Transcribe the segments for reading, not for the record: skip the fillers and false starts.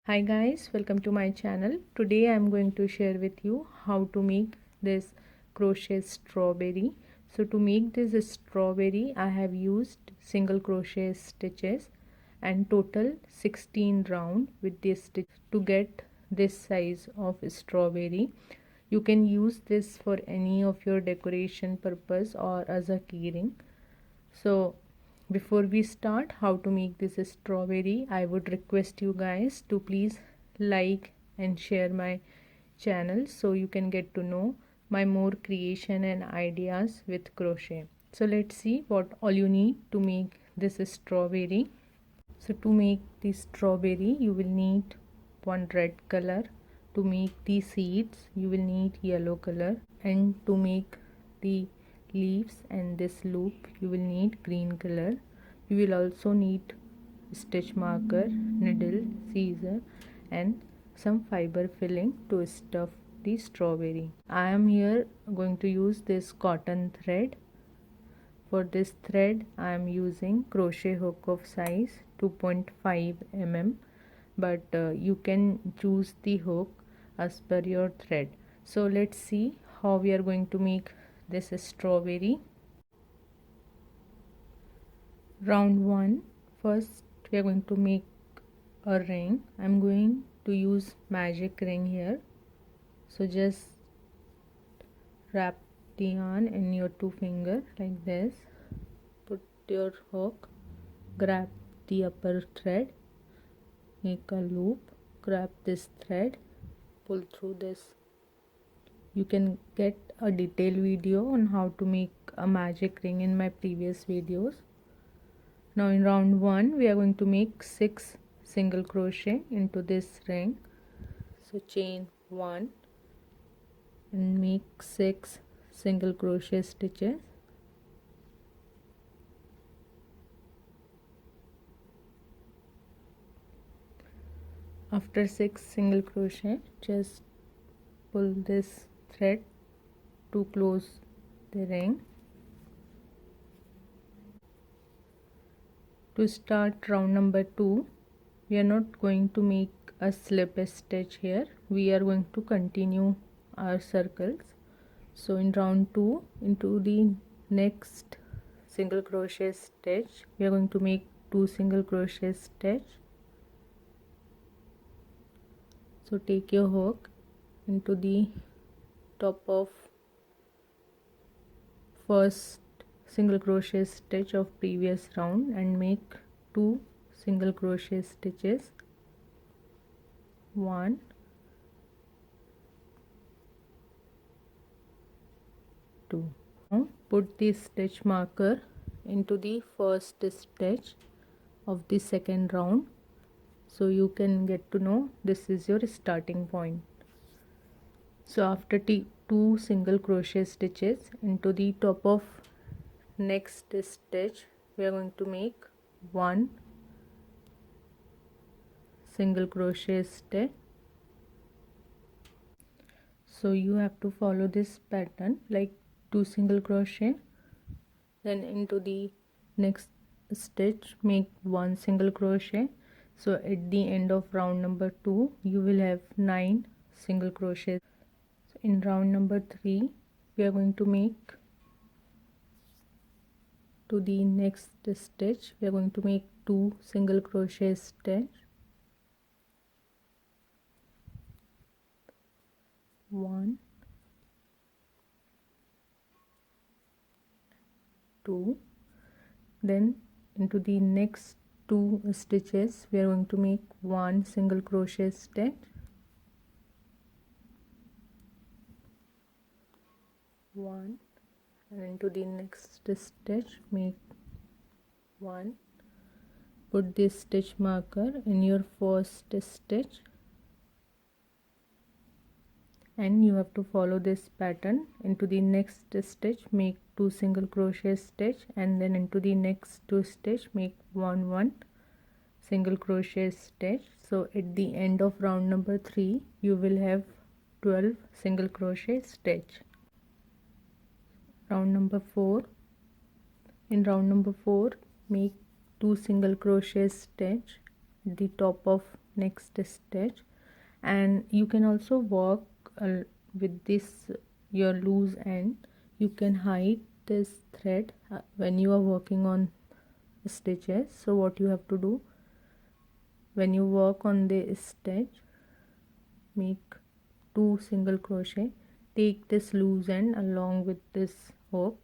Hi guys, welcome to my channel. Today I am going to share with you how to make this crochet strawberry. So to make this strawberry I have used single crochet stitches and total 16 round with this stitch to get this size of strawberry. You can use this for any of your decoration purpose or as a keyring. So before we start how to make this strawberry, I would request you guys to please like and share my channel so you can get to know my more creation and ideas with crochet. So let's see what all you need to make this strawberry. So to make this strawberry you will need one red color. To make the seeds you will need yellow color, and to make the leaves and this loop you will need green color. You will also need stitch marker, needle, scissor and some fiber filling to stuff the strawberry. I am here going to use this cotton thread. For this thread I am using crochet hook of size 2.5 mm, but you can choose the hook as per your thread. So let's see how we are going to make this strawberry. Round 1. First we are going to make a ring. I'm going to use magic ring here. So just wrap the yarn in your two finger like this. Put your hook, grab the upper thread, make a loop, grab this thread, pull through this. You can get a detailed video on how to make a magic ring in my previous videos. Now in round 1 we are going to make 6 single crochet into this ring. So chain 1 and make 6 single crochet stitches. After 6 single crochet, just pull this thread to close the ring. To start round number 2, we are not going to make a slip stitch here. We are going to continue our circles. So in round 2, into the next single crochet stitch, we are going to make 2 single crochet stitch. So take your hook into the top of first single crochet stitch of previous round and make 2 single crochet stitches. 1, 2. Now put the stitch marker into the first stitch of the second round, so you can get to know this is your starting point. So after 2 single crochet stitches into the top of next stitch, we are going to make 1 single crochet stitch. So you have to follow this pattern like 2 single crochet, then into the next stitch make 1 single crochet. So at the end of round number 2 you will have 9 single crochet. So in round number 3 we are going to make to the next stitch, we are going to make 2 single crochet stitch. 1, 2. Then into the next 2 stitches we are going to make 1 single crochet stitch. 1, and into the next stitch make 1. Put this stitch marker in your first stitch and you have to follow this pattern. Into the next stitch make 2 single crochet stitch, and then into the next 2 stitch make 1 single crochet stitch. So at the end of round number 3 you will have 12 single crochet stitch. Round number 4. In round number 4 make 2 single crochet stitch at the top of next stitch, and you can also work with this your loose end. You can hide this thread when you are working on stitches. So what you have to do, when you work on the stitch, make 2 single crochet, take this loose end along with this hook,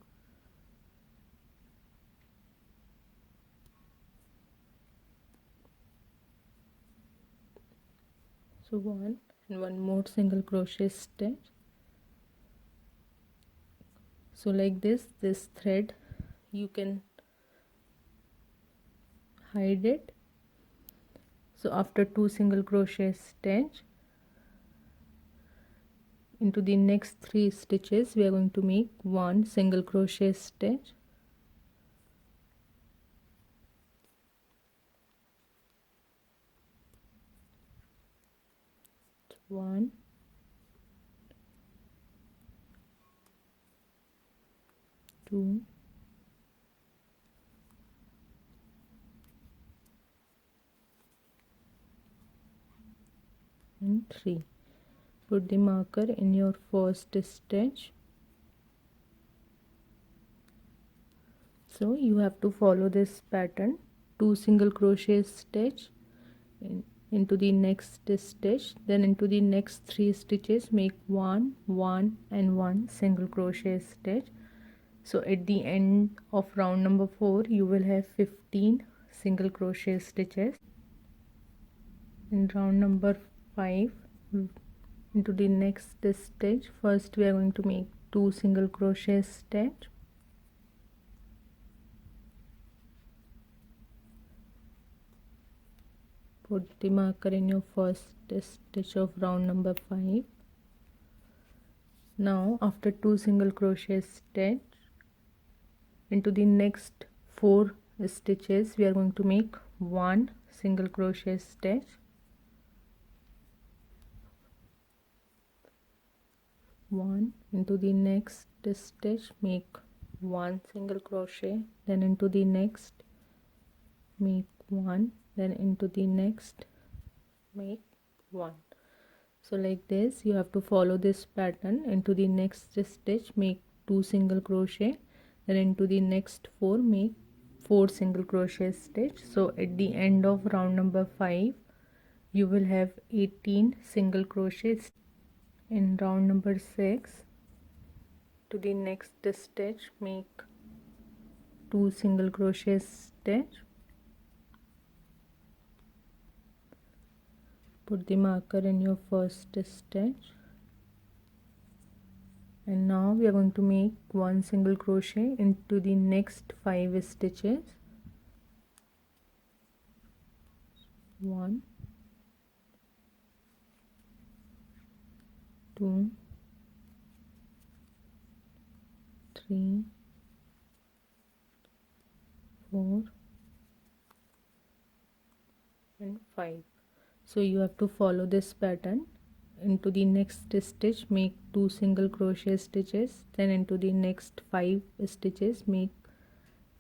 so one and one more single crochet stitch. So like this thread you can hide it. So after 2 single crochet stitch, into the next 3 stitches we are going to make 1 single crochet stitch, one, two, and 3. Put the marker in your first stitch. So you have to follow this pattern, 2 single crochet stitch into the next stitch, then into the next 3 stitches make 1 1 and 1 single crochet stitch. So at the end of round number 4 you will have 15 single crochet stitches. In round number 5, into the next stitch, first we are going to make 2 single crochet stitch, put the marker in your first stitch of round number 5. Now after 2 single crochet stitch, into the next 4 stitches we are going to make 1 single crochet stitch, 1, into the next stitch make 1 single crochet, then into the next make 1, then into the next make 1. So like this you have to follow this pattern. Into the next stitch make 2 single crochet, then into the next 4 make 4 single crochet stitch. So at the end of round number 5 you will have 18 single crochets. In round number 6, to the next stitch make 2 single crochet stitch, put the marker in your first stitch, and now we are going to make 1 single crochet into the next 5 stitches, 1, 2, 3, 4 and 5. So you have to follow this pattern. Into the next stitch make 2 single crochet stitches, then into the next 5 stitches make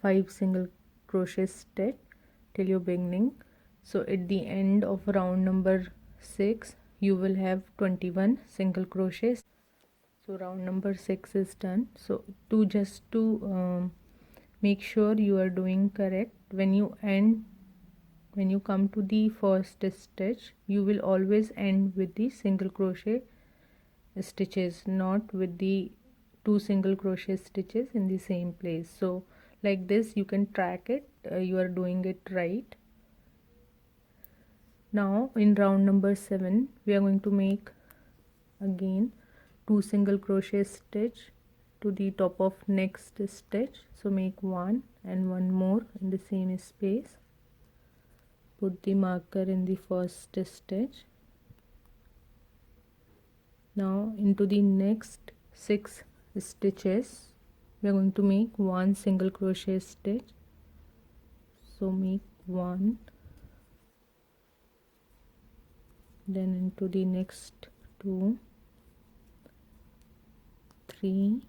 5 single crochet stitch till your beginning. So at the end of round number 6 you will have 21 single crochets. So round number 6 is done. So to make sure you are doing correct, when you come to the first stitch you will always end with the single crochet stitches, not with the 2 single crochet stitches in the same place. So like this you can track it, you are doing it right. Now in round number 7 we are going to make again 2 single crochet stitch to the top of next stitch. So make 1 and 1 more in the same space, put the marker in the first stitch. Now into the next 6 stitches we are going to make 1 single crochet stitch. So make 1, then into the next 2, 3,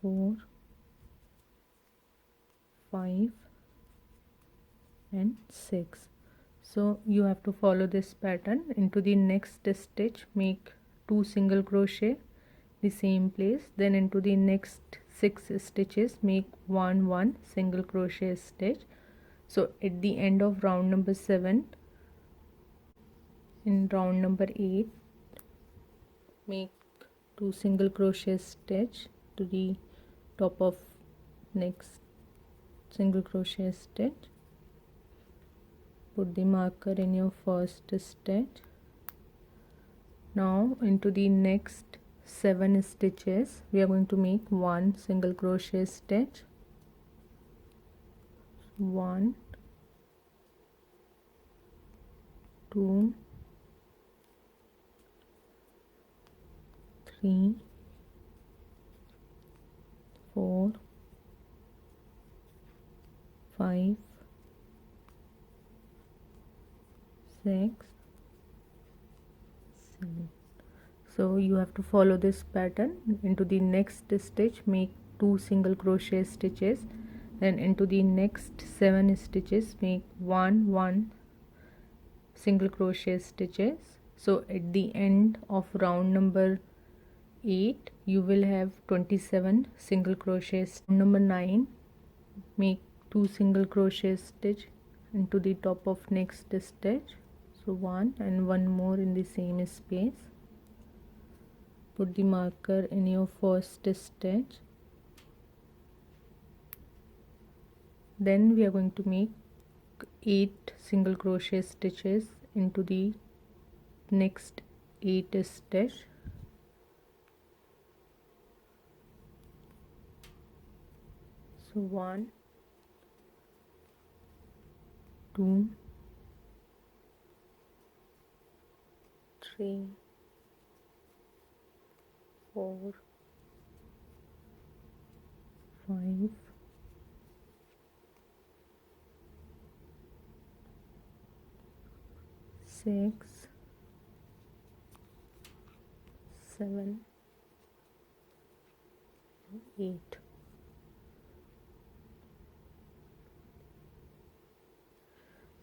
4, 5 and 6. So you have to follow this pattern. Into the next stitch make 2 single crochet the same place, then into the next 6 stitches make 1 single crochet stitch. So at the end of round number 7, in round number 8, make 2 single crochet stitch to the top of next single crochet stitch. Put the marker in your first stitch. Now into the next 7 stitches we are going to make 1 single crochet stitch. 1, 2, 3, 4, 5, 6, 7. So you have to follow this pattern. Into the next stitch make 2 single crochet stitches, then into the next 7 stitches make 1 single crochet stitches. So at the end of round number 8 you will have 27 single crochets. Number 9, make 2 single crochet stitch into the top of next stitch. So 1 and 1 more in the same space. Put the marker in your first stitch. Then we are going to make 8 single crochet stitches into the next 8 stitch. So 1, 2, 3, 4, 5, 6, 7, 8.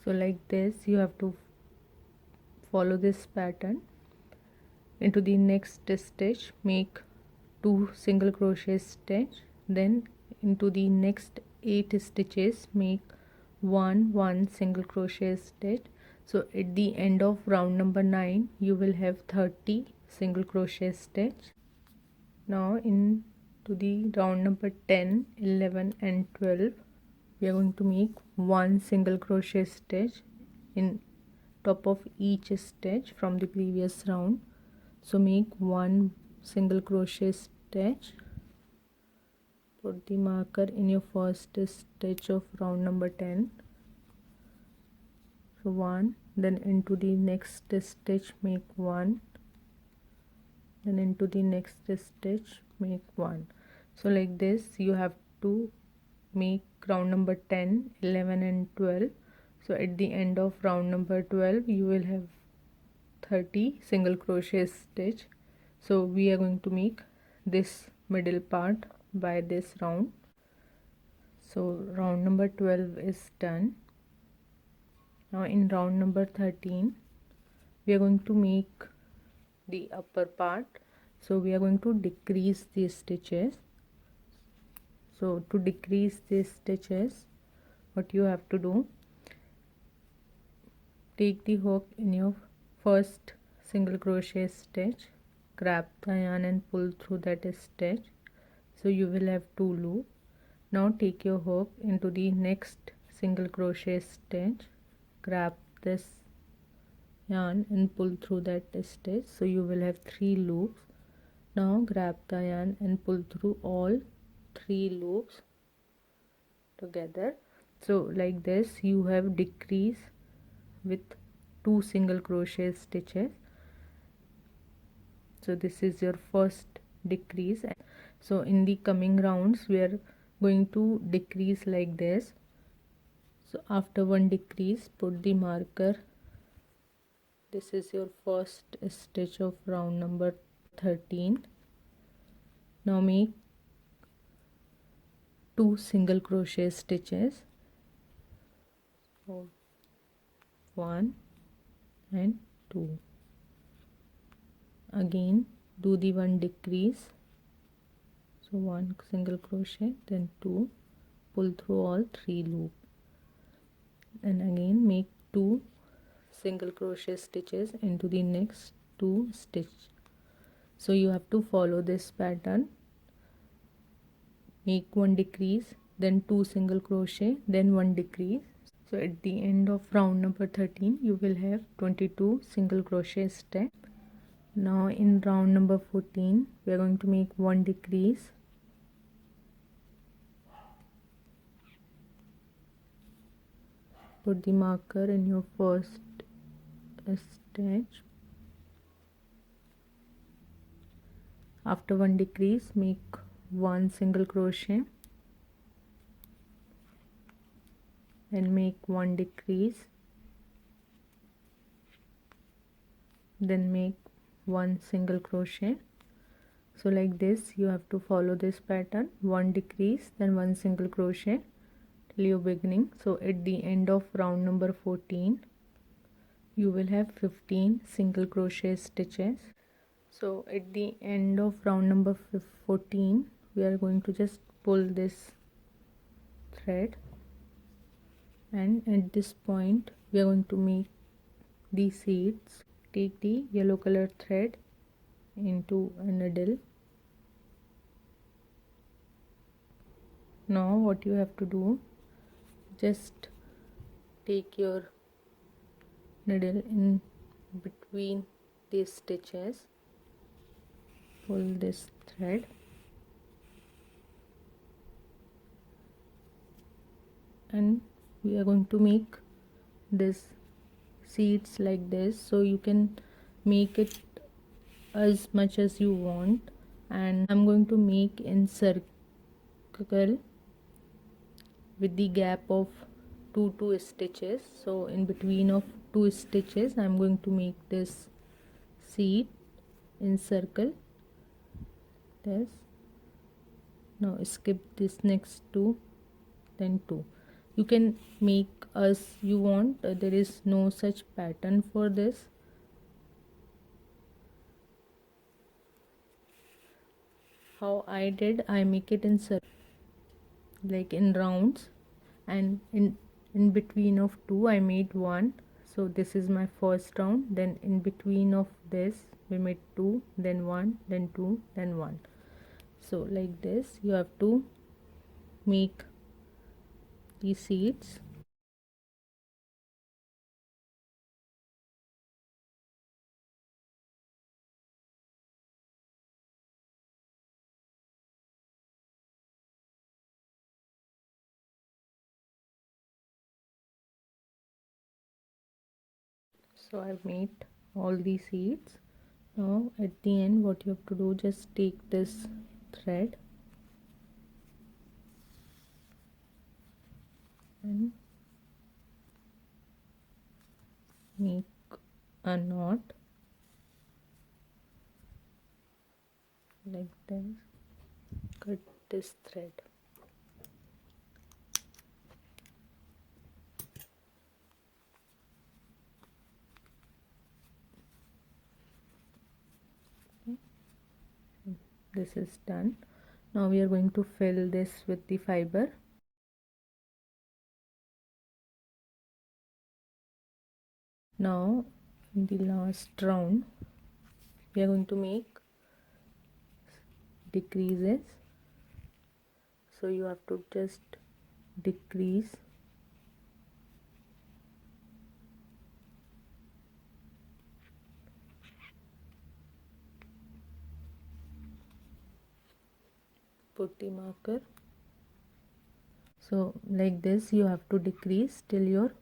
So like this you have to follow this pattern. Into the next stitch make 2 single crochet stitch, then into the next 8 stitches make 1 single crochet stitch. So at the end of round number 9 you will have 30 single crochet stitch. Now into the round number 10, 11 and 12 we are going to make 1 single crochet stitch in top of each stitch from the previous round. So make 1 single crochet stitch. Put the marker in your first stitch of round number 10. So 1, then into the next stitch make 1, then into the next stitch make 1. So like this you have to make round number 10, 11 and 12. So at the end of round number 12 you will have 30 single crochet stitch. So we are going to make this middle part by this round. So round number 12 is done. Now in round number 13 we are going to make the upper part. So we are going to decrease these stitches. So to decrease these stitches, what you have to do, take the hook in your first single crochet stitch, grab the yarn and pull through that stitch. So you will have 2 loops. Now take your hook into the next single crochet stitch, grab this yarn and pull through that stitch. So you will have 3 loops. Now grab the yarn and pull through all 3 loops together. So like this you have decrease with 2 single crochet stitches. So this is your first decrease. So in the coming rounds we are going to decrease like this. So after one decrease put the marker. This is your first stitch of round number 13. Now make 2 single crochet stitches. So 1 and 2. Again do the 1 decrease, so 1 single crochet, then 2, pull through all 3 loops, and again make 2 single crochet stitches into the next 2 stitch. So you have to follow this pattern. Make 1 decrease, then 2 single crochet, then 1 decrease. So at the end of round number 13 you will have 22 single crochet steps. Now in round number 14 we are going to make 1 decrease, put the marker in your first stitch. After 1 decrease make 1 single crochet and make 1 decrease, then make 1 single crochet. So like this you have to follow this pattern, 1 decrease then 1 single crochet till your beginning. So at the end of round number 14 you will have 15 single crochet stitches. So at the end of round number 14 we are going to just pull this thread, and at this point we are going to make the seeds. Take the yellow color thread into a needle. Now what you have to do, just take your needle in between these stitches, pull this thread, and we are going to make this seeds like this. So you can make it as much as you want, and I'm going to make in circle with the gap of 2 stitches. So in between of 2 stitches I'm going to make this seed in circle. This, now skip this next 2, then 2. You can make as you want, there is no such pattern for this. How I did, I make it in circle, like in rounds, and in between of 2 I made 1. So this is my first round, then in between of this we made 2, then 1, then 2, then 1. So like this you have to make these seeds. So I've made all these seeds. Now at the end what you have to do, just take this thread and make a knot like this. Cut this thread. Okay. This is done. Now we are going to fill this with the fiber. Now in the last round we are going to make decreases. So you have to just decrease put the marker. So like this you have to decrease till your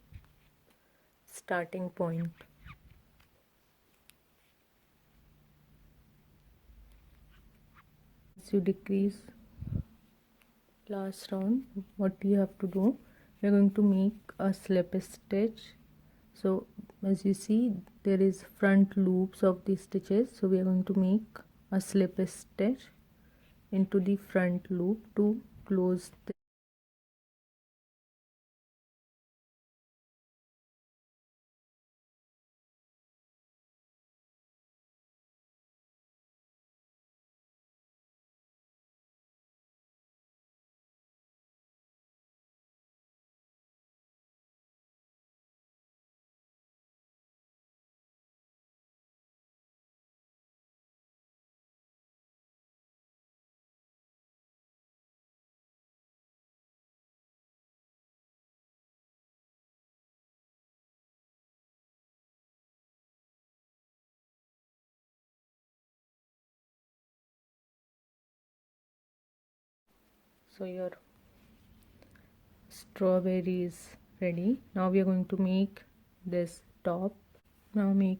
starting point. As you decrease last round, what you have to do, we are going to make a slip stitch. So as you see there is front loops of the stitches, so we are going to make a slip stitch into the front loop to close the So your strawberry is ready. Now we are going to make this top. Now make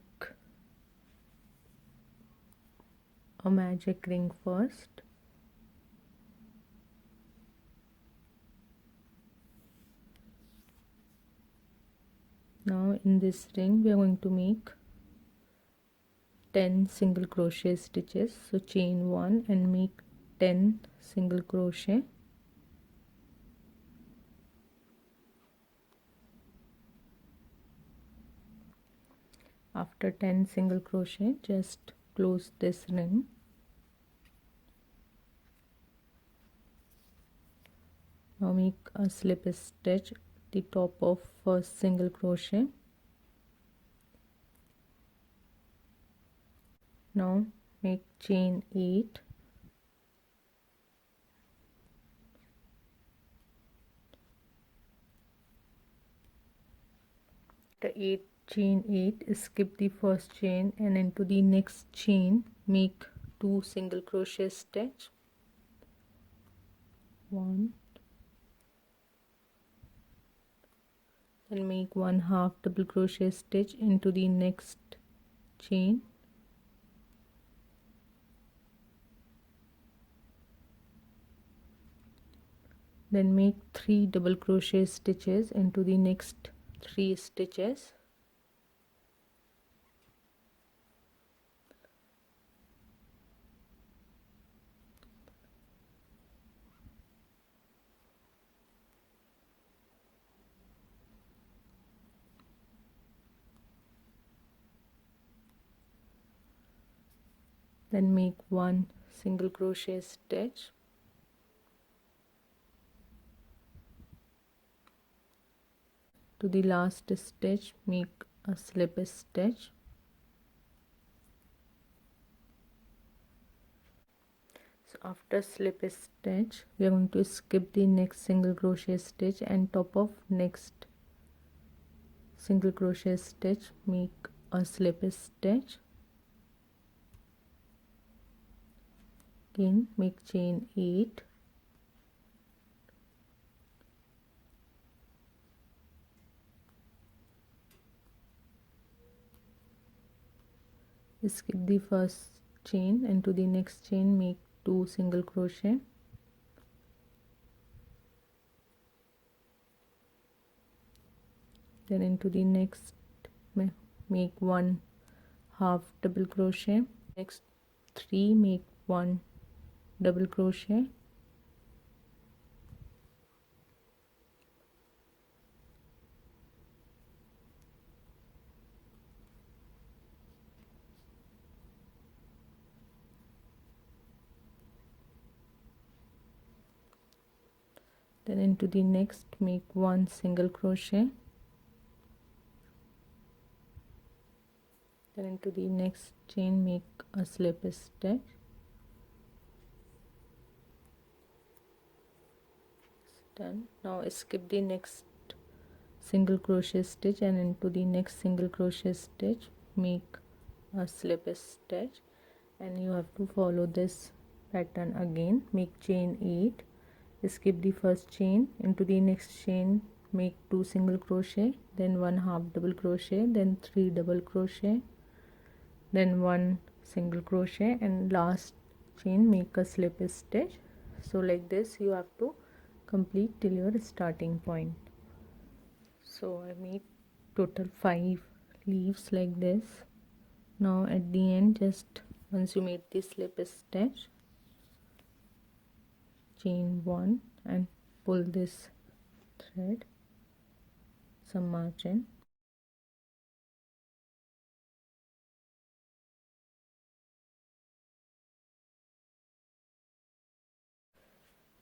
a magic ring first. Now in this ring we are going to make 10 single crochet stitches. So chain 1 and make 10 single crochet. After 10 single crochet, just close this ring. Now make a slip stitch at the top of first single crochet. Now make chain 8. Chain 8, skip the first chain and into the next chain make 2 single crochet stitch. 1, then make 1 half double crochet stitch into the next chain. Then make 3 double crochet stitches into the next 3 stitches. Then make 1 single crochet stitch. To the last stitch make a slip stitch. So after slip stitch we are going to skip the next single crochet stitch and top of next single crochet stitch make a slip stitch. Again make chain 8. Skip the first chain and to the next chain make 2 single crochet. Then into the next make 1 half double crochet. Next 3 make 1 double crochet. Then into the next make 1 single crochet. Then into the next chain make a slip stitch. Done. Now skip the next single crochet stitch and into the next single crochet stitch make a slip stitch, and you have to follow this pattern again. Make chain 8, skip the first chain, into the next chain make 2 single crochet, then 1 half double crochet, then 3 double crochet, then 1 single crochet, and last chain make a slip stitch. So like this you have to complete till your starting point. So I made total 5 leaves like this. Now at the end, just once you made the slip stitch, chain 1 and pull this thread some margin.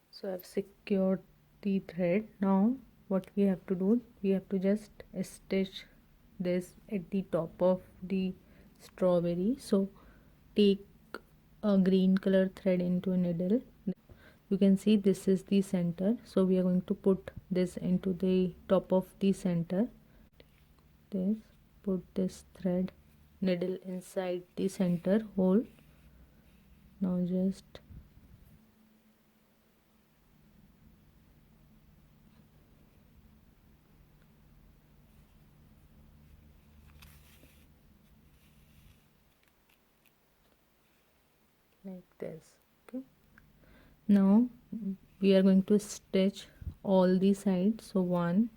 So I've secured the thread. Now what we have to do, we have to just stitch this at the top of the strawberry. So take a green color thread into a needle. You can see this is the center, so we are going to put this into the top of the center. Put this thread needle inside the center hole. Now just like this. Okay, now we are going to stitch all the sides. So one,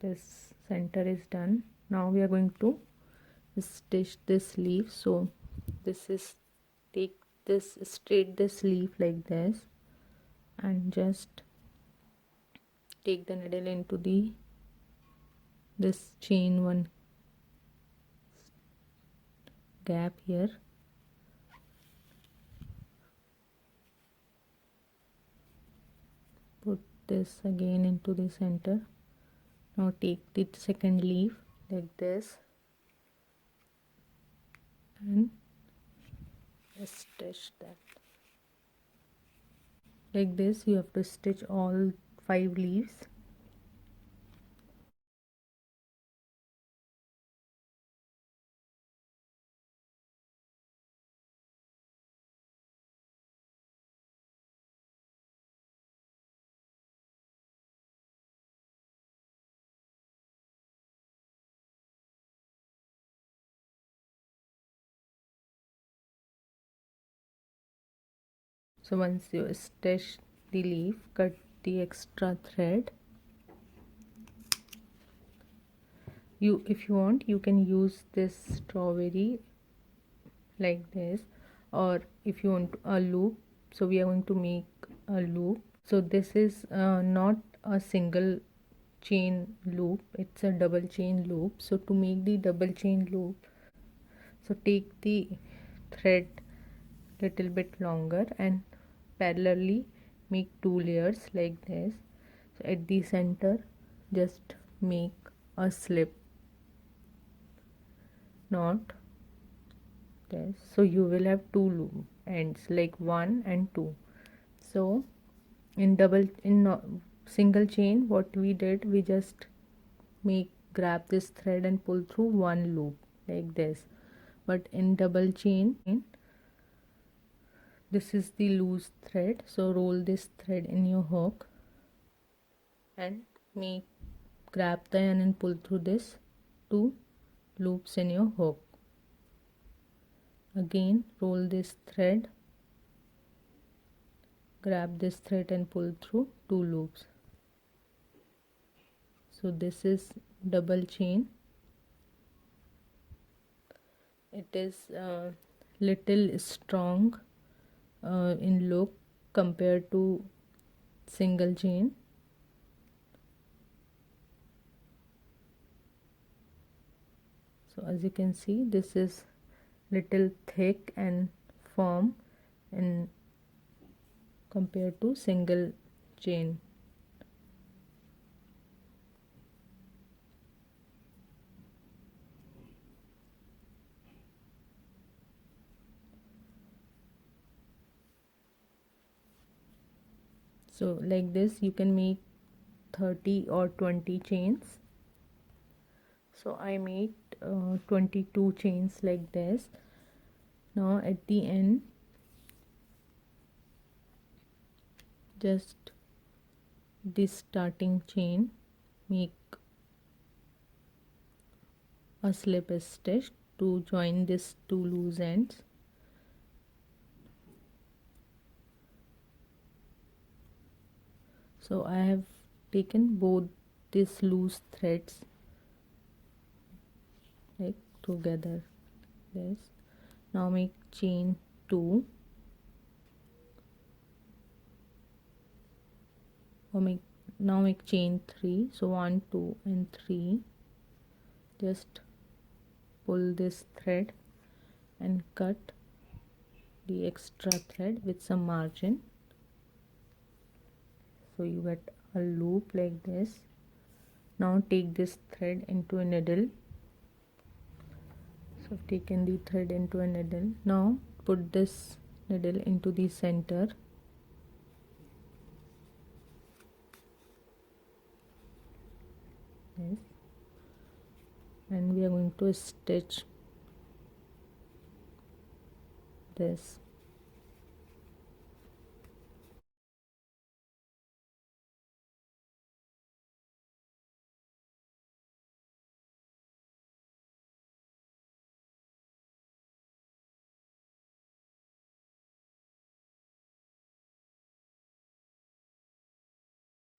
this center is done. Now we are going to stitch this leaf. So this is, take this straight this leaf like this and just take the needle into the this chain one gap here, put this again into the center. Now take the second leaf like this and stitch that like this. You have to stitch all 5 leaves. So once you stitch the leaf, cut the extra thread. You, if you want, you can use this strawberry like this, or if you want a loop. So we are going to make a loop. So this is not a single chain loop, it's a double chain loop. So to make the double chain loop, so take the thread little bit longer and parallelly make 2 layers like this. So at the center just make a slip knot this. So you will have 2 loop ends, like 1 and 2. So in single chain, what we did, we just grab this thread and pull through 1 loop like this. But in double chain, this is the loose thread. So roll this thread in your hook and grab the end and pull through this 2 loops in your hook. Again roll this thread, grab this thread and pull through 2 loops. So this is double chain. It is little strong in look compared to single chain. So as you can see, this is little thick and firm in compared to single chain. So like this you can make 30 or 20 chains. So I made 22 chains like this. Now at the end, just this starting chain, make a slip stitch to join these 2 loose ends. So I have taken both these loose threads like together this. Now make chain 2, or make chain 3. So 1, 2 and 3, just pull this thread and cut the extra thread with some margin. So you get a loop like this. Now take this thread into a needle. So I've taken the thread into a needle. Now put this needle into the center. Yes. And we are going to stitch this.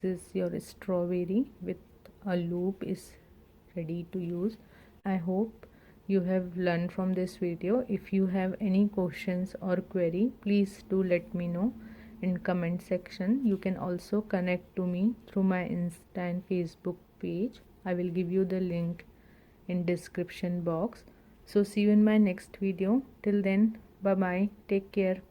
This is your strawberry with a loop is ready to use. I hope you have learned from this video. If you have any questions or query, please do let me know in comment section. You can also connect to me through my Insta and Facebook page. I will give you the link in description box. So see you in my next video. Till then, bye bye, take care.